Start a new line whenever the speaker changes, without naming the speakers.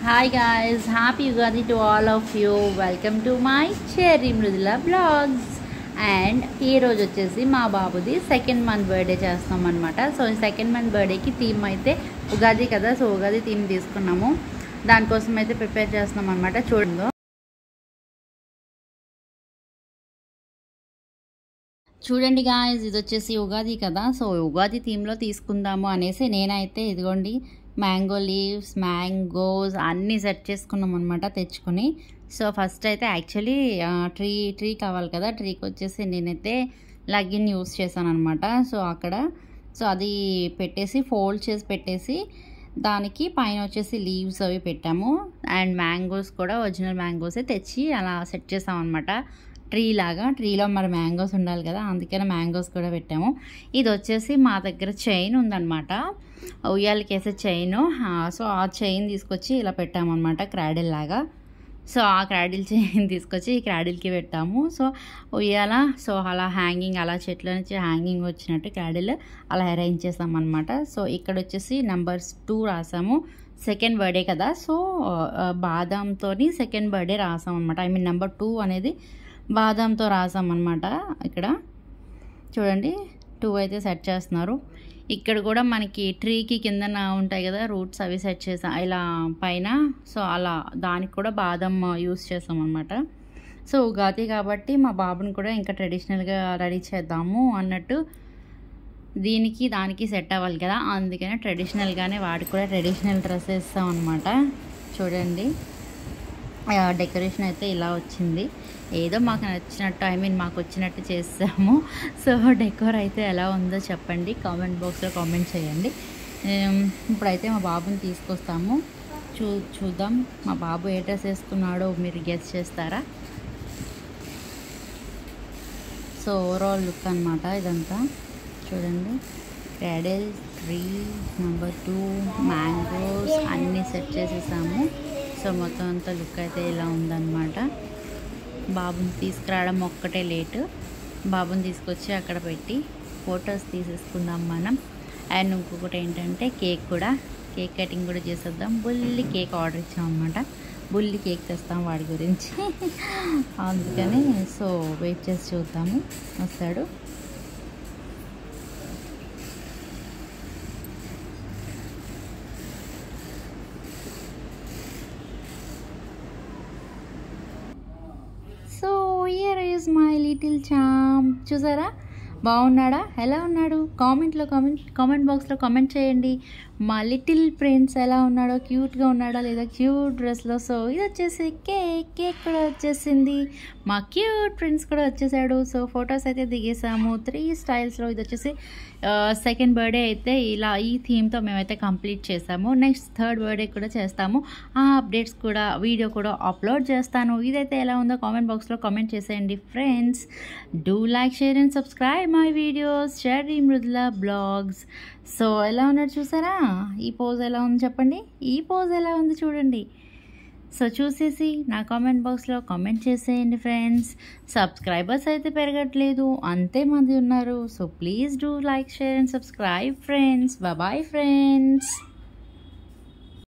Hi guys, happy Ugadi to all of you. Welcome to my Cherry Mridula vlogs. And ఈరోజు వచ్చేసి మా బాబుది second month birthday చేస్తాం అనమాట. సో సెకండ్ మంత్ బర్త్డేకి థీమ్ అయితే ఉగాది కదా, సో ఉగాది థీమ్ తీసుకున్నాము. దానికోసం అయితే ప్రిపేర్ చేస్తున్నాం అనమాట. చూడండి గాయ్స్, ఇది వచ్చేసి ఉగాది కదా, సో ఉగాది థీమ్లో తీసుకుందాము అనేసి నేనైతే ఇదిగోండి మ్యాంగో లీవ్స్, మ్యాంగోస్ అన్నీ సెట్ చేసుకున్నాం అనమాట తెచ్చుకొని. సో ఫస్ట్ అయితే యాక్చువల్లీ ట్రీ కావాలి కదా, ట్రీకి వచ్చేసి నేనైతే లగ్గిన్ యూస్ చేశాను అనమాట. సో అది పెట్టేసి ఫోల్డ్ చేసి పెట్టేసి దానికి పైన వచ్చేసి లీవ్స్ అవి పెట్టాము. అండ్ మ్యాంగోస్ కూడా ఒరిజినల్ మ్యాంగోసే తెచ్చి అలా సెట్ చేసాం అనమాట. ట్రీలో మరి మ్యాంగోస్ ఉండాలి కదా, అందుకనే మ్యాంగోస్ కూడా పెట్టాము. ఇది వచ్చేసి మా దగ్గర చైన్ ఉందన్నమాట, ఉయ్యాలకేసే చైన్. సో ఆ చైన్ తీసుకొచ్చి ఇలా పెట్టామన్నమాట, క్రాడిల్ లాగా. సో ఆ క్రాడిల్ చైన్ తీసుకొచ్చి ఈ క్రాడిల్కి పెట్టాము. సో ఉయ్యాల సో అలా హ్యాంగింగ్, అలా చెట్ల నుంచి హ్యాంగింగ్ వచ్చినట్టు క్రాడిల్ అలా అరేంజ్ చేసామన్నమాట. సో ఇక్కడ వచ్చేసి నెంబర్స్ 2 రాసాము. సెకండ్ బర్త్డే కదా, సో బాదంతో సెకండ్ బర్త్డే రాసాం అనమాట. ఐ మీన్ నెంబర్ 2 అనేది బాదంతో రాసామన్నమాట. ఇక్కడ చూడండి 2 అయితే సెట్ చేస్తున్నారు. ఇక్కడ కూడా మనకి ట్రీకి కిందన ఉంటాయి కదా రూట్స్, అవి సెట్ చేసాం ఇలా పైన. సో అలా దానికి కూడా బాదం యూస్ చేసాం అనమాట. సో ఉగాది కాబట్టి మా బాబుని కూడా ఇంకా ట్రెడిషనల్గా రెడీ చేద్దాము అన్నట్టు, దానికి సెట్ అవ్వాలి కదా, అందుకనే ట్రెడిషనల్గానే వాడికి కూడా ట్రెడిషనల్ డ్రెస్ వేస్తాం అనమాట. చూడండి డెకరేషన్ అయితే ఇలా వచ్చింది. ఏదో మాకు నచ్చినట్టు, ఐ మీన్ మాకు వచ్చినట్టు చేస్తాము. సో డెకోర్ అయితే ఎలా ఉందో చెప్పండి, కామెంట్ బాక్స్లో కామెంట్ చేయండి. ఇప్పుడైతే మా బాబుని తీసుకొస్తాము, చూద్దాం మా బాబు ఏ డ్రెస్ వేసుకున్నాడో మీరు గెస్ చేస్తారా. సో ఓవరాల్ లుక్ అనమాట ఇదంతా. చూడండి క్రాడిల్, ట్రీ, నెంబర్ 2, మ్యాంగోస్ అన్నీ సెట్ చేసేసాము. సో మొత్తం అంతా లుక్ అయితే ఇలా ఉందన్నమాట. బాబుని తీసుకురావడం ఒక్కటే లేటు, బాబుని తీసుకొచ్చి అక్కడ పెట్టి ఫొటోస్ తీసేసుకుందాం మనం. అండ్ ఇంకొకటి ఏంటంటే కేక్ కటింగ్ కూడా చేసేద్దాం. బుల్లి కేక్ ఆర్డర్ ఇచ్చాం అనమాట, బుల్లి కేక్ తెస్తాం వాడి గురించి. అందుకని సో వెయిట్ చేసి చూద్దాము, వస్తాడు. So here is my little champ. చూసారా బాగున్నాడా, ఎలా ఉన్నాడు? కామెంట్ బాక్స్లో కామెంట్ చేయండి. మా లిటిల్ ప్రిన్స్ ఎలా ఉన్నాడో, క్యూట్గా ఉన్నాడా లేదా క్యూట్ డ్రెస్లో. సో ఇది వచ్చేసి కేక్ కూడా వచ్చేసింది, మా క్యూట్ ప్రిన్స్ కూడా వచ్చేసాడు. సో ఫొటోస్ అయితే దిగేసాము 3 స్టైల్స్లో. ఇది వచ్చేసి సెకండ్ బర్త్డే అయితే ఇలా ఈ థీమ్తో మేమైతే కంప్లీట్ చేసాము. నెక్స్ట్ థర్డ్ బర్త్డే కూడా చేస్తాము. ఆ అప్డేట్స్ కూడా, వీడియో కూడా అప్లోడ్ చేస్తాను. ఇదైతే ఎలా ఉందో కామెంట్ బాక్స్లో కామెంట్ చేసేయండి friends. Do like, share and subscribe my videos, Cherry Mrudula blogs. So ఎలా ఉన్నాడు చూసారా, ఈ పోజ్ ఎలా ఉంది చెప్పండి, ఈ పోజ్ ఎలా ఉంది చూడండి. సో చూసేసి నా కామెంట్ బాక్స్లో కామెంట్ చేసేయండి ఫ్రెండ్స్. సబ్స్క్రైబర్స్ అయితే పెరగట్లేదు, అంతే మంది ఉన్నారు. So please do like, share and subscribe friends. Bye friends.